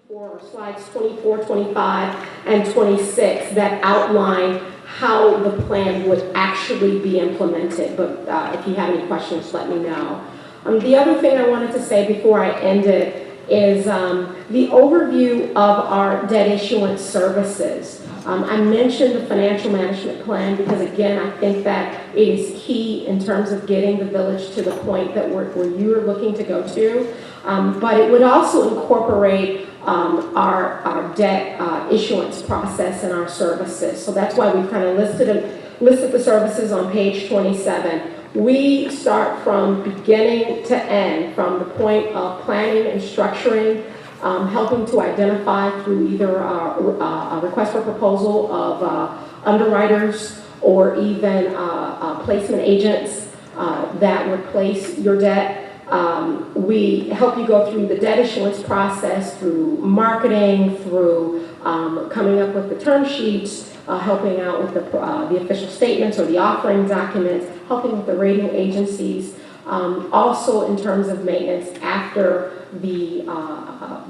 or slides 24, 25, and 26 that outline how the plan would actually be implemented. But if you have any questions, let me know. The other thing I wanted to say before I end it is the overview of our debt issuance services. I mentioned the financial management plan because, again, I think that it is key in terms of getting the village to the point that where you are looking to go to. But it would also incorporate our debt issuance process and our services. So that's why we kind of listed the services on page 27. We start from beginning to end, from the point of planning and structuring, helping to identify through either a request for proposal of underwriters or even placement agents that would place your debt. We help you go through the debt issuance process, through marketing, through coming up with the term sheets, helping out with the official statements or the offering documents, helping with the rating agencies, also in terms of maintenance after the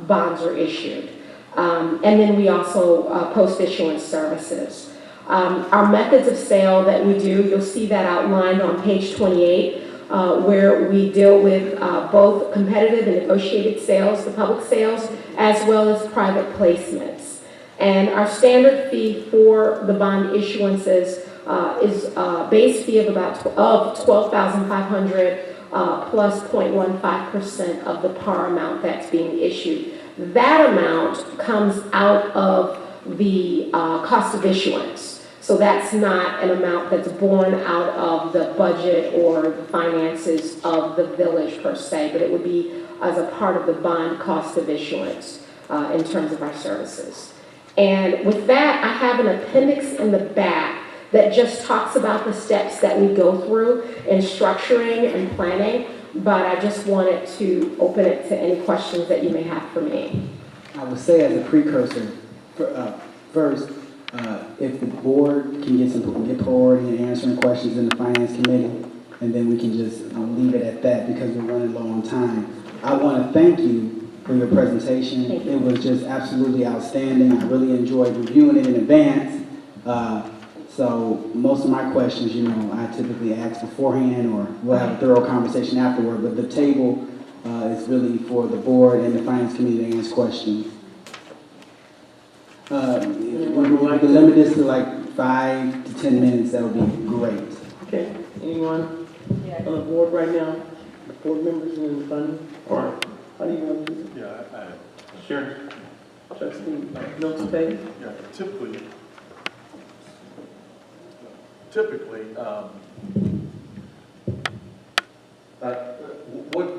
bonds are issued. And then we also post-issuance services. Our methods of sale that we do, you'll see that outlined on page 28, where we deal with both competitive and negotiated sales, the public sales, as well as private placements. And our standard fee for the bond issuances is a base fee of $12,500 plus 0.15% of the par amount that's being issued. That amount comes out of the cost of issuance. So that's not an amount that's born out of the budget or the finances of the village per se, but it would be as a part of the bond cost of issuance in terms of our services. And with that, I have an appendix in the back that just talks about the steps that we go through in structuring and planning, but I just wanted to open it to any questions that you may have for me. I would say as a precursor, first, if the board can get priority in answering questions in the finance committee, and then we can just leave it at that because we're running low on time. I want to thank you for your presentation. It was just absolutely outstanding. I really enjoyed reviewing it in advance. So most of my questions, I typically ask beforehand, or we'll have a thorough conversation afterward, but the table is really for the board and the finance committee to answer questions. If we could limit this to like 5 to 10 minutes, that would be great. Okay. Anyone on the board right now? Board members in the funding? Or how do you want to do it? Yeah, sure. Trustee Milton Page? Yeah, typically,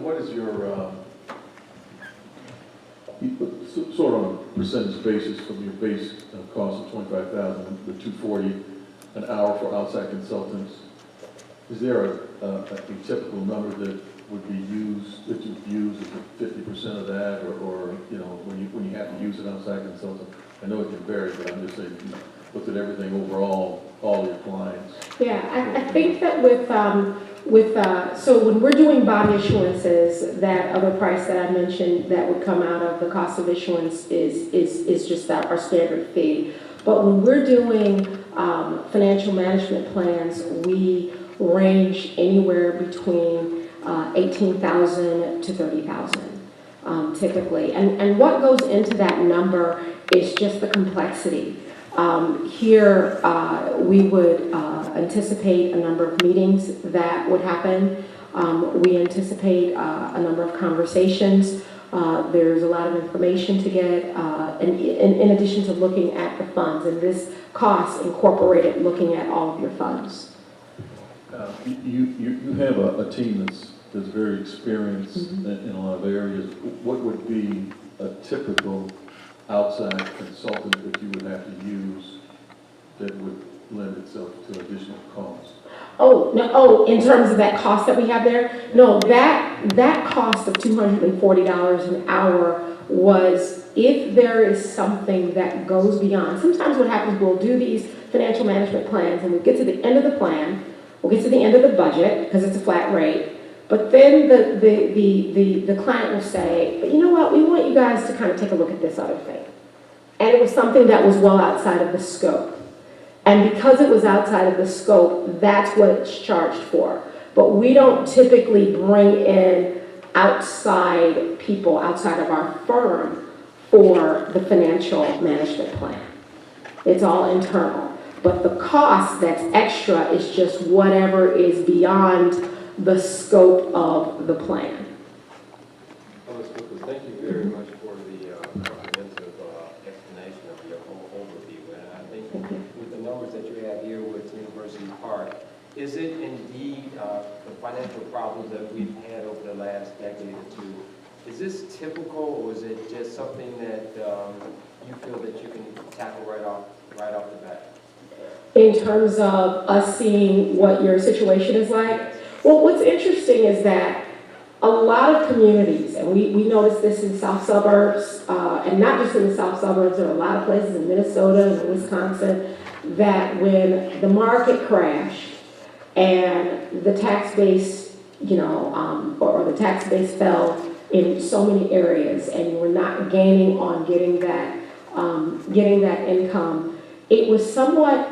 what is your sort of on a percentage basis from your base cost of $25,000, the $240 an hour for outside consultants? Is there a typical number that would be used, that you'd use? Is it 50% of that, or when you have to use an outside consultant? I know it can vary, but I'm just saying, look at everything overall, all your clients. Yeah, I think that so when we're doing bond issuances, that other price that I mentioned that would come out of the cost of issuance is just our standard fee. But when we're doing financial management plans, we range anywhere between $18,000 to $30,000 typically. And what goes into that number is just the complexity. Here, we would anticipate a number of meetings that would happen. We anticipate a number of conversations. There's a lot of information to get, and in addition to looking at the funds, and this cost incorporated looking at all of your funds. You have a team that's very experienced in a lot of areas. What would be a typical outside consultant that you would have to use that would lend itself to additional costs? Oh, no, in terms of that cost that we have there? No, that cost of $240 an hour was if there is something that goes beyond. Sometimes what happens, we'll do these financial management plans and we get to the end of the plan, we'll get to the end of the budget because it's a flat rate. But then the client will say, but you know what, we want you guys to kind of take a look at this other thing. And it was something that was well outside of the scope. And because it was outside of the scope, that's what it's charged for. But we don't typically bring in outside people outside of our firm for the financial management plan. It's all internal. But the cost that's extra is just whatever is beyond the scope of the plan. Thank you very much for the comprehensive explanation of your whole overview. And I think with the numbers that you have here with University Park, is it indeed the financial problems that we've had over the last decade or two, is this typical, or is it just something that you feel that you can tackle right off the bat? In terms of us seeing what your situation is like, well, what's interesting is that a lot of communities, and we notice this in South suburbs, and not just in the South suburbs, there are a lot of places in Minnesota and Wisconsin, that when the market crashed and the tax base, or the tax base fell in so many areas, and you were not gaining on getting that income, it was somewhat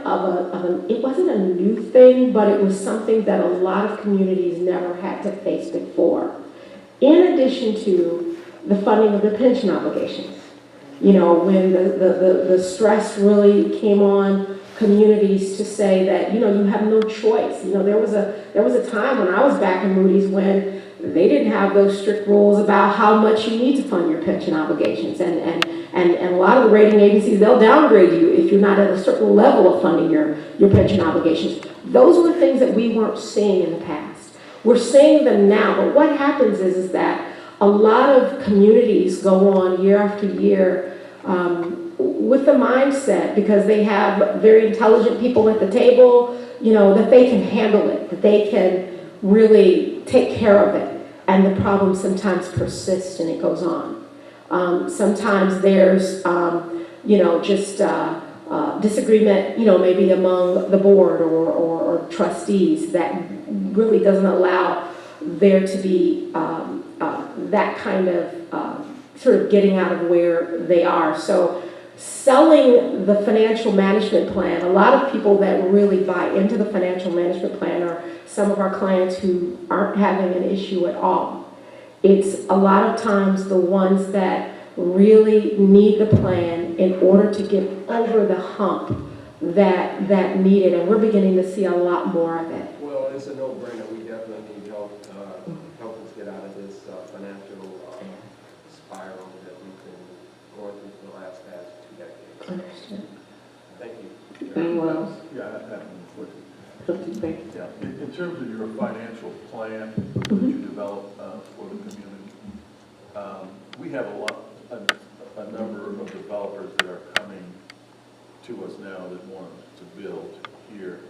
it wasn't a new thing, but it was something that a lot of communities never had to face before. In addition to the funding of the pension obligations. When the stress really came on communities to say that, you have no choice. There was a time when I was back in Moody's when they didn't have those strict rules about how much you need to fund your pension obligations. And a lot of the rating agencies, they'll downgrade you if you're not at a certain level of funding your pension obligations. Those were things that we weren't seeing in the past. We're seeing them now, but what happens is that a lot of communities go on year after year with the mindset, because they have very intelligent people at the table, that they can handle it, that they can really take care of it. And the problem sometimes persists and it goes on. Sometimes there's, just disagreement, maybe among the board or trustees that really doesn't allow there to be that kind of sort of getting out of where they are. So selling the financial management plan, a lot of people that really buy into the financial management plan are some of our clients who aren't having an issue at all. It's a lot of times the ones that really need the plan in order to get over the hump that need it, and we're beginning to see a lot more of it. Well, it's a no-brainer. We definitely need help us get out of this financial spiral that we've been going through for the past 2 decades. Understood. Thank you. Anyone else? Yeah, I have one question. Trustee Baker? Yeah, in terms of your financial plan that you develop for the community, we have a number of developers that are coming to us now that want to build here.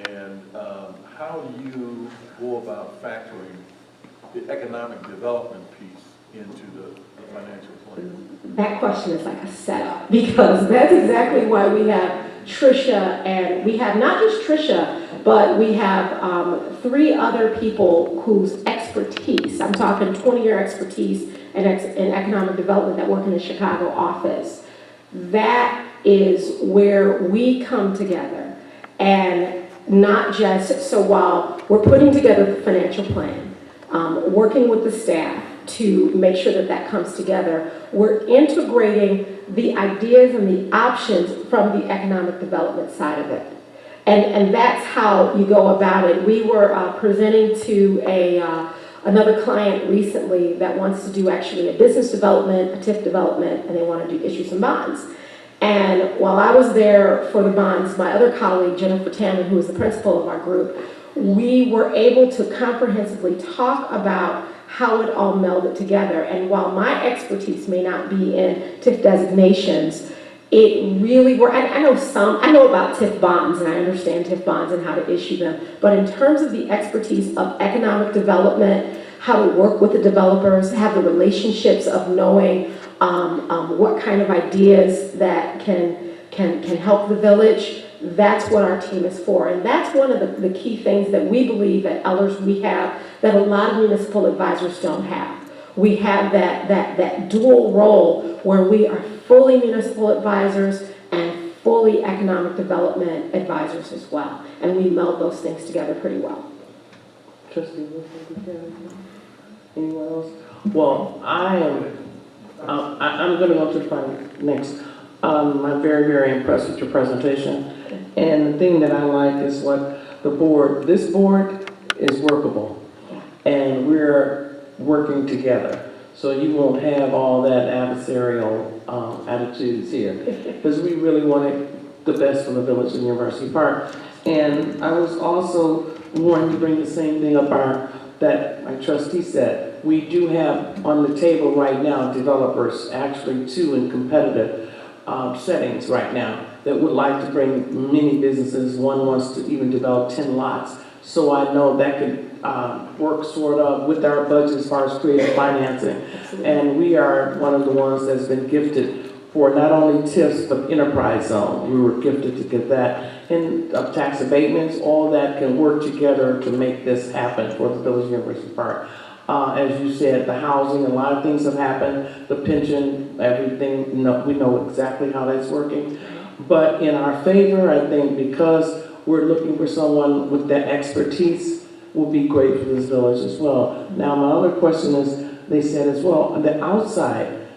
And how do you go about factoring the economic development piece into the financial plan? That question is like a setup, because that's exactly why we have Tricia, and we have not just Tricia, but we have 3 other people whose expertise, I'm talking 20-year expertise in economic development, that work in the Chicago office. That is where we come together, and not just, so while we're putting together the financial plan, working with the staff to make sure that comes together, we're integrating the ideas and the options from the economic development side of it. And that's how you go about it. We were presenting to another client recently that wants to do actually a business development, a TIF development, and they want to issue some bonds. And while I was there for the bonds, my other colleague, Jennifer Tamman, who is the principal of our group, we were able to comprehensively talk about how it all melded together. And while my expertise may not be in TIF designations, it really were, I know about TIF bonds, and I understand TIF bonds and how to issue them, but in terms of the expertise of economic development, how to work with the developers, have the relationships of knowing what kind of ideas that can help the village, that's what our team is for. And that's one of the key things that we believe at Ellers we have that a lot of municipal advisors don't have. We have that dual role where we are fully municipal advisors and fully economic development advisors as well. And we meld those things together pretty well. Trustee Wilson, anyone else? Well, I'm going to go to the final next. I'm very, very impressed with your presentation. And the thing that I like is what this board is workable. And we're working together. So you won't have all that adversarial attitudes here. Because we really wanted the best for the village of University Park. And I was also wanting to bring the same thing up that my trustee said. We do have on the table right now developers, actually two in competitive settings right now, that would like to bring many businesses. One wants to even develop 10 lots. So I know that could work sort of with our budget as far as creative financing. And we are one of the ones that's been gifted for not only TIFs, but enterprise zone. We were gifted to get that. And tax abatements, all that can work together to make this happen for the Village University Park. As you said, the housing, a lot of things have happened, the pension, everything, we know exactly how that's working. But in our favor, I think, because we're looking for someone with that expertise, will be great for this village as well. Now, my other question is, they said as well, on the outside,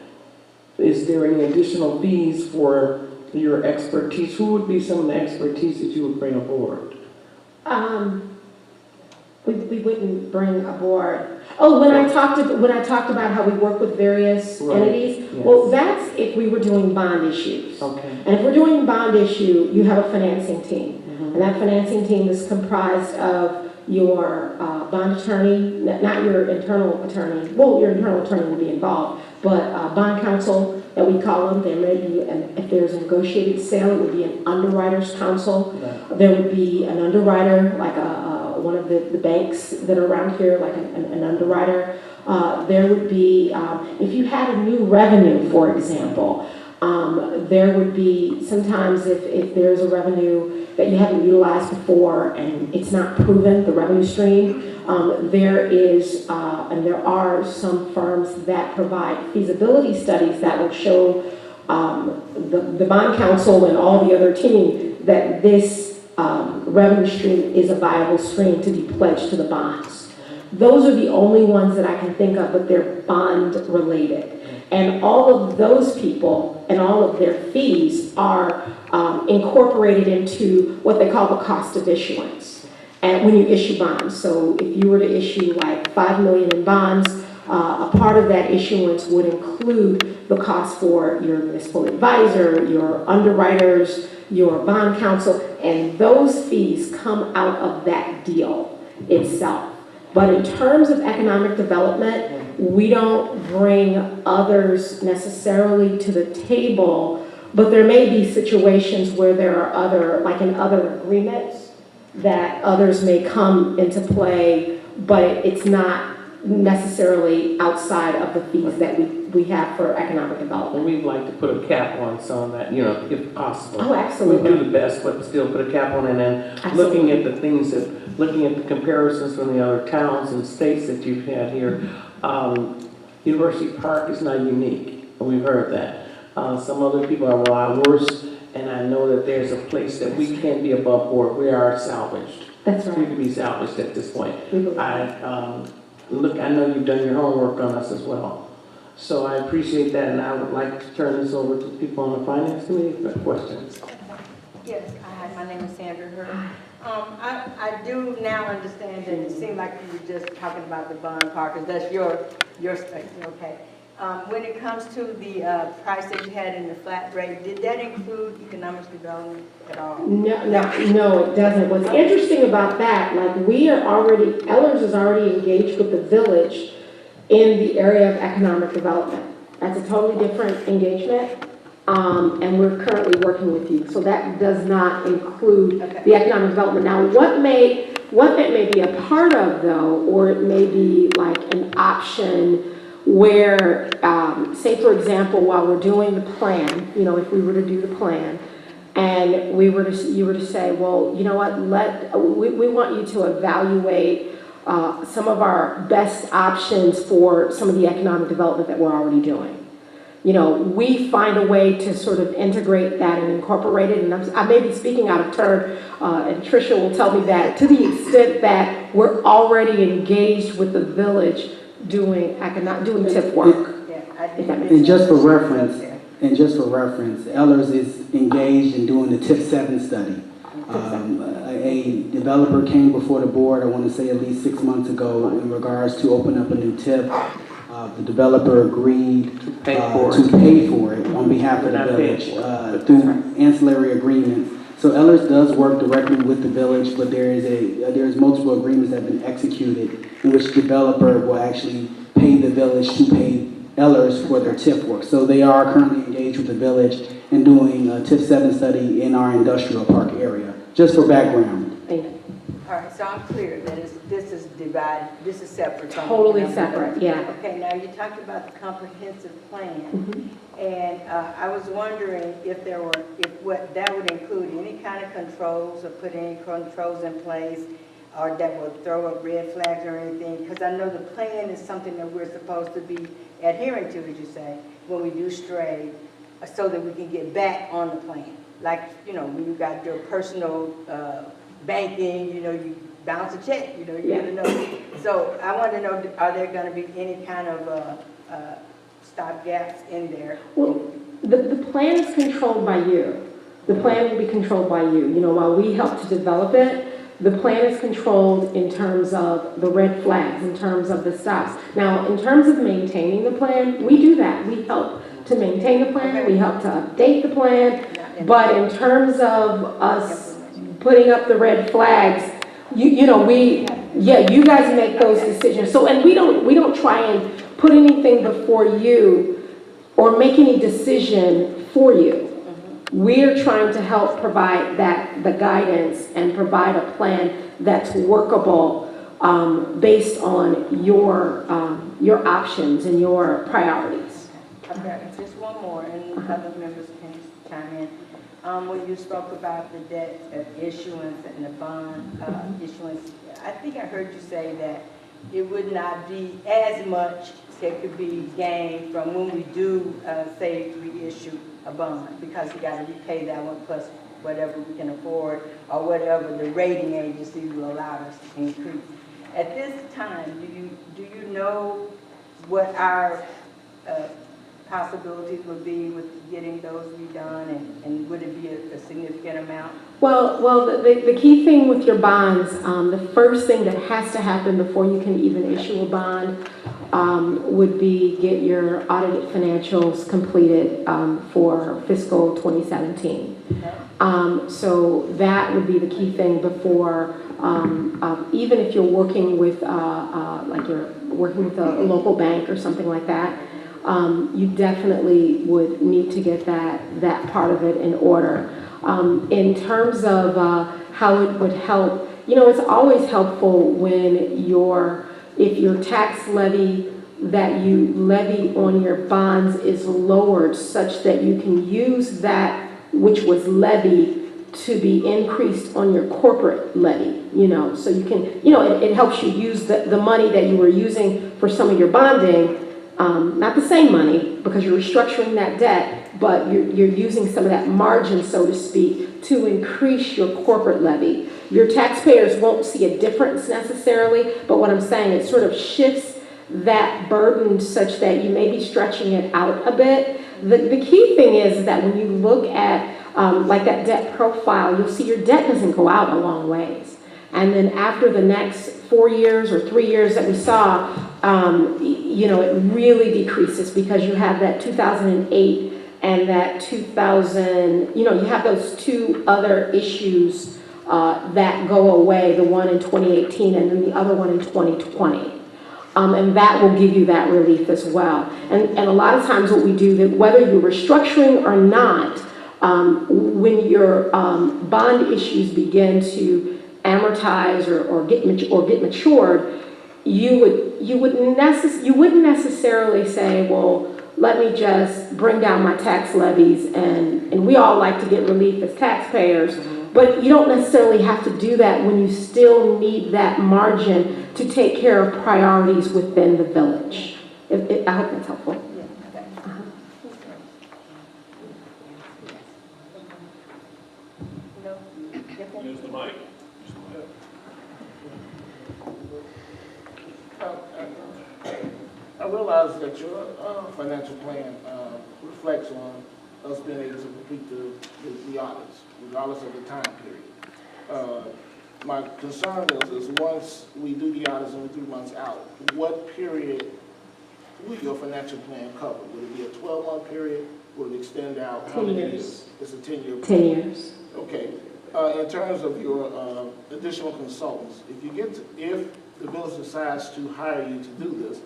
is there any additional fees for your expertise? Who would be some of the expertise that you would bring aboard? We wouldn't bring aboard. Oh, when I talked about how we work with various entities, yes. Well, that's if we were doing bond issues. Okay. And if we're doing bond issue, you have a financing team. And that financing team is comprised of your bond attorney, not your internal attorney. Well, your internal attorney will be involved, but bond counsel that we call them. There may be, and if there's a negotiated sale, it would be an underwriter's counsel. Right. There would be an underwriter, like one of the banks that are around here, like an underwriter. There would be, if you had a new revenue, for example, there would be sometimes if there's a revenue that you haven't utilized before and it's not proven, the revenue stream, there is, and there are some firms that provide feasibility studies that will show the bond counsel and all the other team that this revenue stream is a viable stream to be pledged to the bonds. Those are the only ones that I can think of, but they're bond related. And all of those people and all of their fees are incorporated into what they call the cost of issuance. And when you issue bonds, so if you were to issue like $5 million in bonds, a part of that issuance would include the cost for your municipal advisor, your underwriters, your bond counsel, and those fees come out of that deal itself. But in terms of economic development, we don't bring others necessarily to the table, but there may be situations where there are other, like in other agreements, that others may come into play, but it's not necessarily outside of the fees that we have for economic development. And we'd like to put a cap on some of that, if possible. Oh, absolutely. We do the best, but still put a cap on it. And looking at the things looking at the comparisons from the other towns and states that you've had here, University Park is not unique. We've heard that. Some other people are a lot worse, and I know that there's a place that we can be above board. We are salvaged. That's right. We can be salvaged at this point. Mm-hmm. I know you've done your homework on us as well. So I appreciate that, and I would like to turn this over to people on the Finance Committee for questions. Yes, hi, my name is Sandra Hurd. I do now understand that it seemed like you were just talking about the bond parkers. That's your space, okay. When it comes to the price that you had in the flat rate, did that include economic development at all? No, it doesn't. What's interesting about that, like Ellers is already engaged with the village in the area of economic development. That's a totally different engagement, and we're currently working with you. So that does not include the economic development. Now, what that may be a part of, though, or it may be like an option where, say, for example, while we're doing the plan, if we were to do the plan, and you were to say, well, you know what, we want you to evaluate some of our best options for some of the economic development that we're already doing. You know, we find a way to sort of integrate that and incorporate it, and I may be speaking out of turn, and Tricia will tell me that, to the extent that we're already engaged with the village doing TIF work. And just for reference, Ellers is engaged in doing the TIF 7 study. A developer came before the board, I want to say at least 6 months ago, in regards to open up a new TIF. The developer agreed to pay for it on behalf of the village through ancillary agreements. So Ellers does work directly with the village, but there's multiple agreements that have been executed in which the developer will actually pay the village to pay Ellers for their TIF work. So they are currently engaged with the village in doing a TIF 7 study in our industrial park area, just for background. Thank you. All right, so I'm clear that this is divided, this is separate from. Totally separate, yeah. Okay, now you talked about the comprehensive plan, and I was wondering if what that would include any kind of controls, or put any controls in place, or that would throw up red flags or anything, because I know the plan is something that we're supposed to be adhering to, as you say, when we do stray, so that we can get back on the plan. Like, you know, when you got your personal banking, you know, you bounce a check, you know, you gotta know. So I want to know, are there going to be any kind of stop gaps in there? Well, the plan is controlled by you. The plan will be controlled by you. You know, while we help to develop it, the plan is controlled in terms of the red flags, in terms of the stops. Now, in terms of maintaining the plan, we do that. We help to maintain the plan. We help to update the plan. But in terms of us putting up the red flags, you guys make those decisions. So, and we don't try and put anything before you or make any decision for you. We're trying to help provide the guidance and provide a plan that's workable based on your options and your priorities. Okay, just one more, and other members can chime in. When you spoke about the debt issuance and the bond issuance, I think I heard you say that it would not be as much that could be gained from when we do, say, reissue a bond, because you got to repay that one plus whatever we can afford or whatever the rating agency will allow us to increase. At this time, do you know what our possibilities would be with getting those redone, and would it be a significant amount? Well, the key thing with your bonds, the first thing that has to happen before you can even issue a bond would be get your audited financials completed for fiscal 2017. So that would be the key thing before, even if you're working with, like you're working with a local bank or something like that, you definitely would need to get that part of it in order. In terms of how it would help, you know, it's always helpful when if your tax levy that you levy on your bonds is lowered such that you can use that which was levied to be increased on your corporate levy, you know, so you can, you know, it helps you use the money that you were using for some of your bonding, not the same money because you're restructuring that debt, but you're using some of that margin, so to speak, to increase your corporate levy. Your taxpayers won't see a difference necessarily, but what I'm saying, it sort of shifts that burden such that you may be stretching it out a bit. The key thing is that when you look at like that debt profile, you'll see your debt doesn't go out a long ways. And then after the next 4 years or 3 years that we saw, you know, it really decreases because you have that 2008 and that 2000, you know, you have those two other issues that go away, the one in 2018 and then the other one in 2020. And that will give you that relief as well. And a lot of times what we do, that whether you're restructuring or not, when your bond issues begin to amortize or get matured, you wouldn't necessarily say, well, let me just bring down my tax levies, and we all like to get relief as taxpayers, but you don't necessarily have to do that when you still need that margin to take care of priorities within the village. I hope that's helpful. Use the mic. I realize that your financial plan reflects on us being able to complete the audits, regardless of the time period. My concern is once we do the audits and we're 3 months out, what period will your financial plan cover? Would it be a 12-month period? Will it extend out? How 10 many years. It's a 10-year period. 10 years. Okay. In terms of your additional consultants, if the village decides to hire you to do this,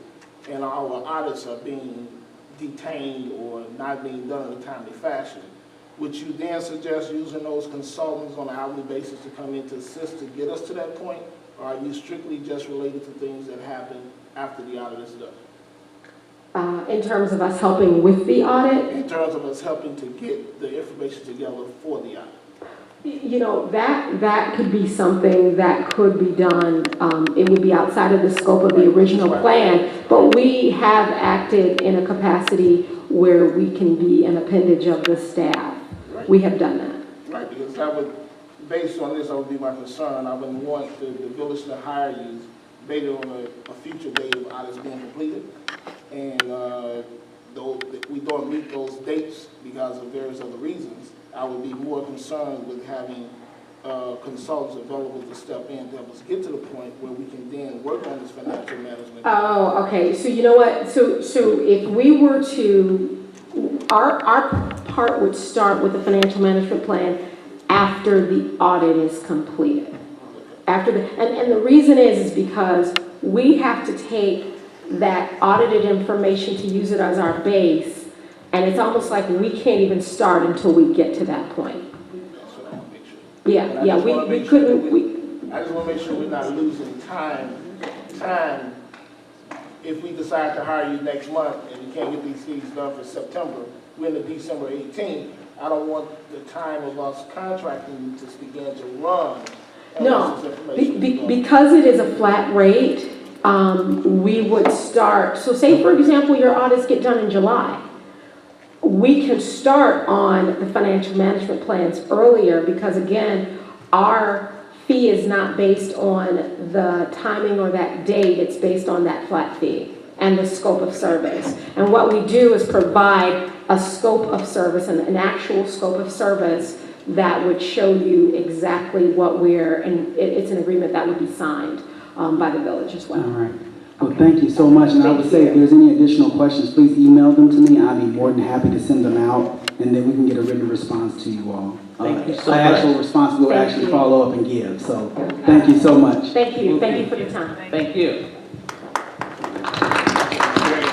and our audits are being detained or not being done in a timely fashion, would you then suggest using those consultants on an hourly basis to come in to assist to get us to that point? Or are you strictly just related to things that happen after the audit is done? In terms of us helping with the audit, In terms of us helping to get the information together for the audit? you know, that could be something that could be done. It would be outside of the scope of the original plan, but we have acted in a capacity where we can be an appendage of the staff. We have done that. Right, because that would, based on this, that would be my concern. I wouldn't want the village to hire you based on a future date of audits being completed. And though we don't meet those dates because of various other reasons, I would be more concerned with having consultants available to step in to help us get to the point where we can then work on this financial management. Oh, okay. So you know what? So if we were to, our part would start with the financial management plan after the audit is completed. And the reason is because we have to take that audited information to use it as our base, and it's almost like we can't even start until we get to that point. That's what I want to make sure. Yeah, we couldn't, I just want to make sure we're not losing time if we decide to hire you next month and you can't get these things done for September, we're in the December 18th. I don't want the time of us contracting you to begin to run. no, because it is a flat rate, we would start, so say for example your audits get done in July. We can start on the financial management plans earlier because again, our fee is not based on the timing or that date, it's based on that flat fee and the scope of service. And what we do is provide a scope of service, an actual scope of service that would show you exactly what and it's an agreement that would be signed by the village as well. All right. Well, thank you so much. And I would say if there's any additional questions, please email them to me. I'll be more than happy to send them out, and then we can get a written response to you all. Thank you so An much. actual response we'll Thank actually you. follow up and give. So thank you so much. Thank you for the time. Thank you. Very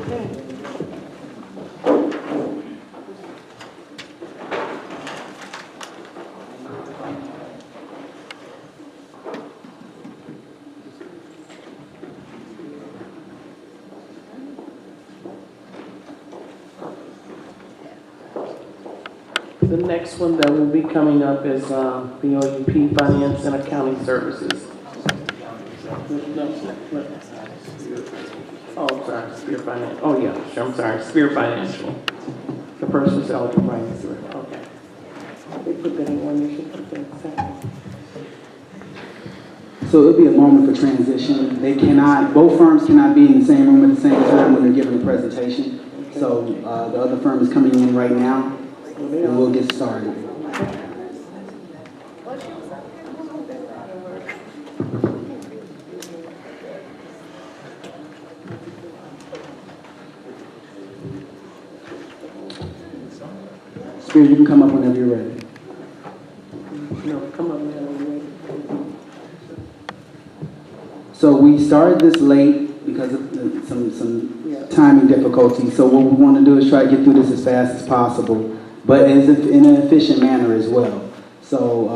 good. The next one that will be coming up is the OUP Finance and Accounting Services. Oh, sorry, Spear Financial. Oh, yeah, sure, I'm sorry, Spear Financial. The person's eligible right through it, okay. They put that in one, you should put that in second. So it'll be a moment for transition. Both firms cannot be in the same room at the same time when they're giving the presentation. So the other firm is coming in right now, and we'll get started. Spirit, you can come up whenever you're ready. No, come on, man. So we started this late because of some timing difficulties. So what we want to do is try to get through this as fast as possible, but in an efficient manner as well. So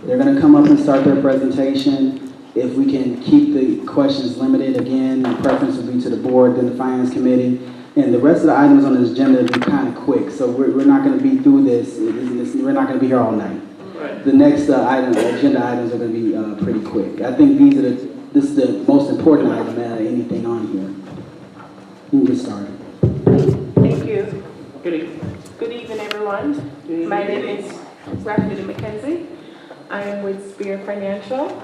they're going to come up and start their presentation, if we can keep the questions limited, again, the preference would be to the board, then the finance committee. And the rest of the items on the agenda will be kind of quick, so we're not going to be through this. We're not going to be here all night. Right. The next agenda items are going to be pretty quick. I think this is the most important item out of anything on here. You can get started. Thank you. Good evening. Good evening, everyone. My name is Rafferty McKenzie. I am with Spear Financial.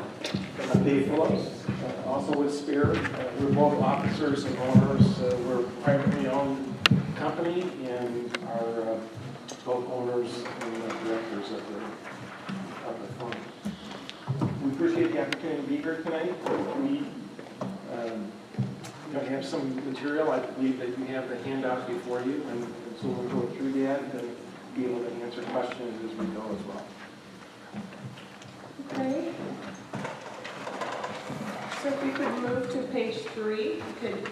I'm Dave Phillips, also with Spear. We're both officers and owners. We're a privately owned company and are both owners and directors of the firm. We appreciate the opportunity to be here tonight. We have some material. I believe that you have the handout before you, and so we'll go through that and be able to answer questions as we go as well. Okay. So if we could move to page 3, we could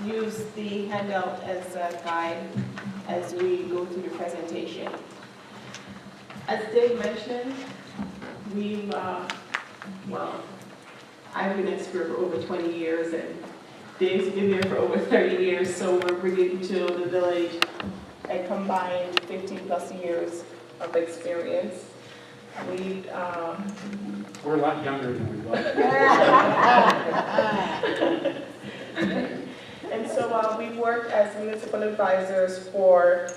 use the handout as a guide as we go through the presentation. As Dave mentioned, I've been at Spear for over 20 years, and Dave's been there for over 30 years, so we're bringing to the village a combined 15 plus years of experience. We're a lot younger than we were. And so we've worked as municipal advisors for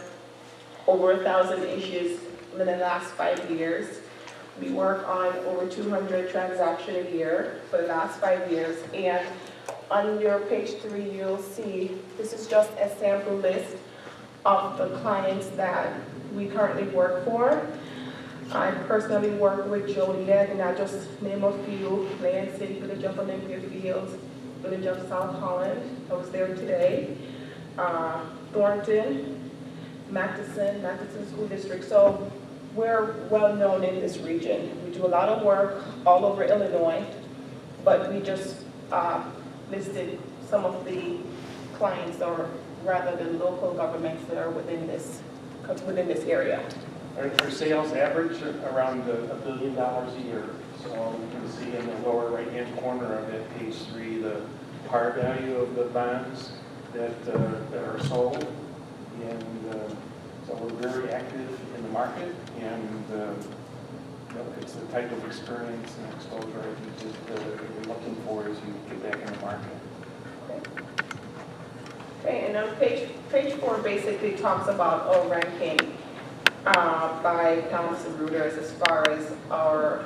over 1,000 issues in the last 5 years. We work on over 200 transactions a year for the last 5 years. And on your page 3, you'll see this is just a sample list of the clients that we currently work for. I personally work with Joliet, and I just name a few: Land City, Village of Olympia Fields, Village of South Holland. I was there today. Thornton, Matteson School District. So we're well known in this region. We do a lot of work all over Illinois, but we just listed some of the clients, or rather the local governments that are within this area. Our sales average around $1 billion a year. So you can see in the lower right-hand corner of that page 3 the par value of the bonds that are sold. And so we're very active in the market, and it's the type of experience and exposure I think that you're looking for as you get back in the market. Okay, and on page 4 basically talks about our ranking by Thomson Reuters as far as our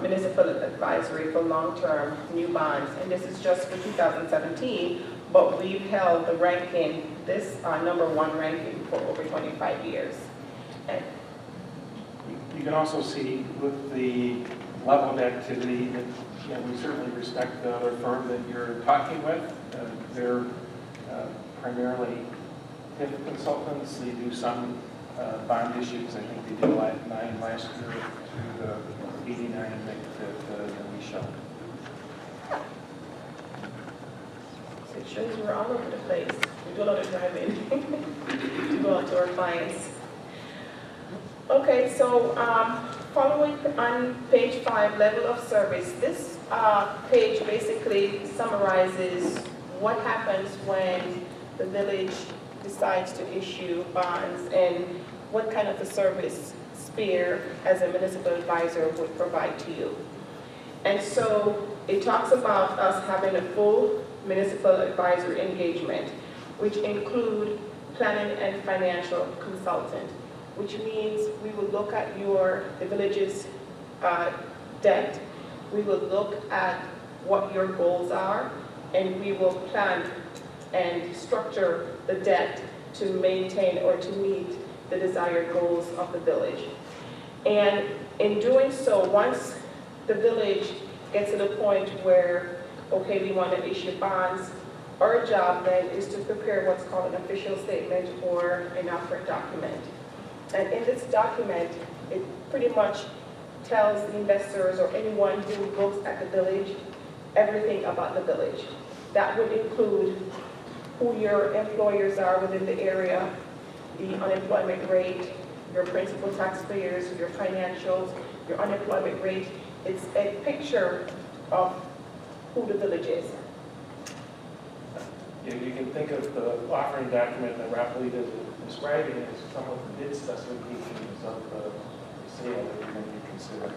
municipal advisory for long-term new bonds. And this is just for 2017, but we've held the ranking, this #1 ranking for over 25 years. And you can also see with the level of activity that we certainly respect the other firm that you're talking with. They're primarily PIF consultants. They do some bond issues. I think they did 9 last year through the 89 that we showed. so it shows we're all over the place. We do a lot of driving to go out to our clients. Okay, so following on page 5, level of service. This page basically summarizes what happens when the village decides to issue bonds and what kind of a service Spear as a municipal advisor would provide to you. And so it talks about us having a full municipal advisor engagement, which include planning and financial consultant, which means we will look at the village's debt. We will look at what your goals are, and we will plan and structure the debt to maintain or to meet the desired goals of the village. And in doing so, once the village gets to the point where, okay, we want to issue bonds, our job then is to prepare what's called an official statement or an offering document. And in this document, it pretty much tells the investors or anyone who looks at the village everything about the village. That would include who your employers are within the area, the unemployment rate, your principal taxpayers, your financials, your unemployment rate, It's a picture of who the village is. You can think of the offering document that Raphael is describing as some of the bid specifications of the sale that you're going to be considering.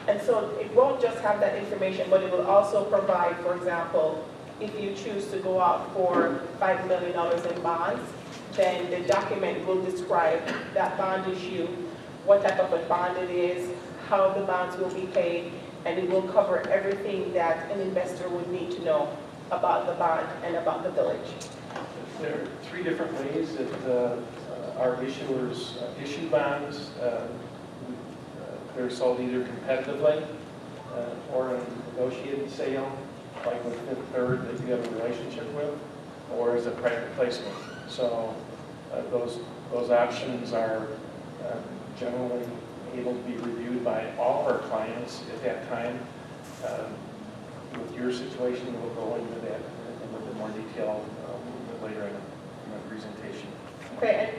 And so it won't just have that information, but it will also provide, for example, if you choose to go out for $5 million in bonds, then the document will describe that bond issue, what type of a bond it is, how the bonds will be paid, and it will cover everything that an investor would need to know about the bond and about the village. There are three different ways that our issuers issue bonds. They're sold either competitively or in a negotiated sale, like with Fifth Third that you have a relationship with, or as a private placement. So those options are generally able to be reviewed by all of our clients at that time. With your situation, we'll go into that in a little bit more detail a little bit later in my presentation. Okay,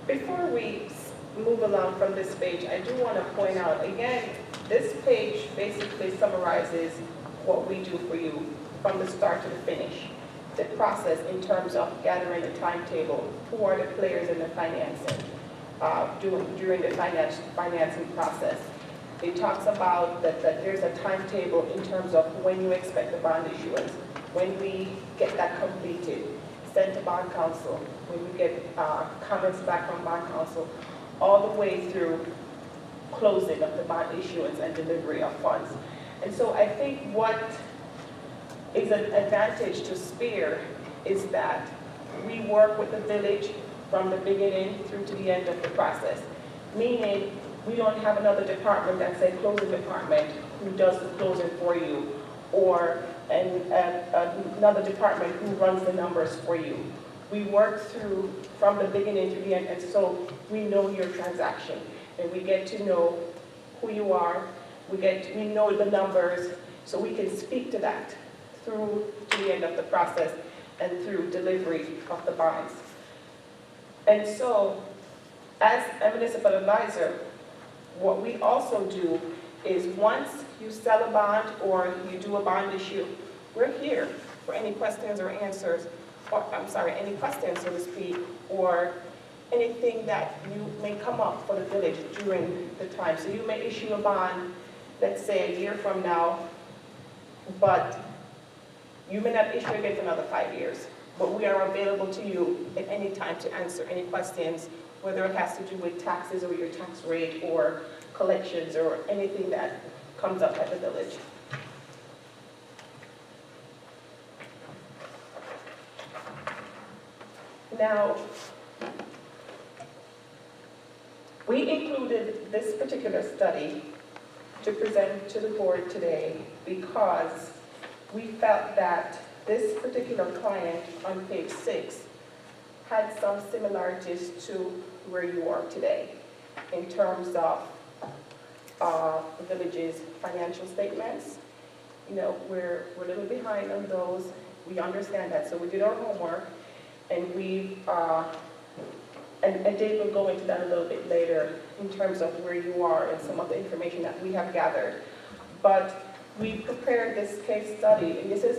and before we move along from this page, I do want to point out, again, this page basically summarizes what we do for you from the start to the finish. The process in terms of gathering a timetable, who are the players in the financing, during the financing process. It talks about that there's a timetable in terms of when you expect the bond issuance, when we get that completed, sent to bond counsel, when we get comments back from bond counsel, all the way through closing of the bond issuance and delivery of funds. And so I think what is an advantage to Spear is that we work with the village from the beginning through to the end of the process, meaning we don't have another department that's a closing department who does the closing for you, or another department who runs the numbers for you. We work through from the beginning to the end, and so we know your transaction, and we get to know who you are. We know the numbers, so we can speak to that through to the end of the process and through delivery of the bonds. And so, as a municipal advisor, what we also do is once you sell a bond or you do a bond issue, we're here for any questions or answers, or I'm sorry, any questions, so to speak, or anything that you may come up for the village during the time. So you may issue a bond, let's say a year from now, but you may not issue again for another 5 years. But we are available to you at any time to answer any questions, whether it has to do with taxes or your tax rate or collections or anything that comes up at the village. Now, we included this particular study to present to the board today because we felt that this particular client on page 6 had some similarities to where you are today in terms of the village's financial statements. You know, we're a little behind on those. We understand that, so we did our homework, and and Dave will go into that a little bit later in terms of where you are and some of the information that we have gathered. But we prepared this case study, and this is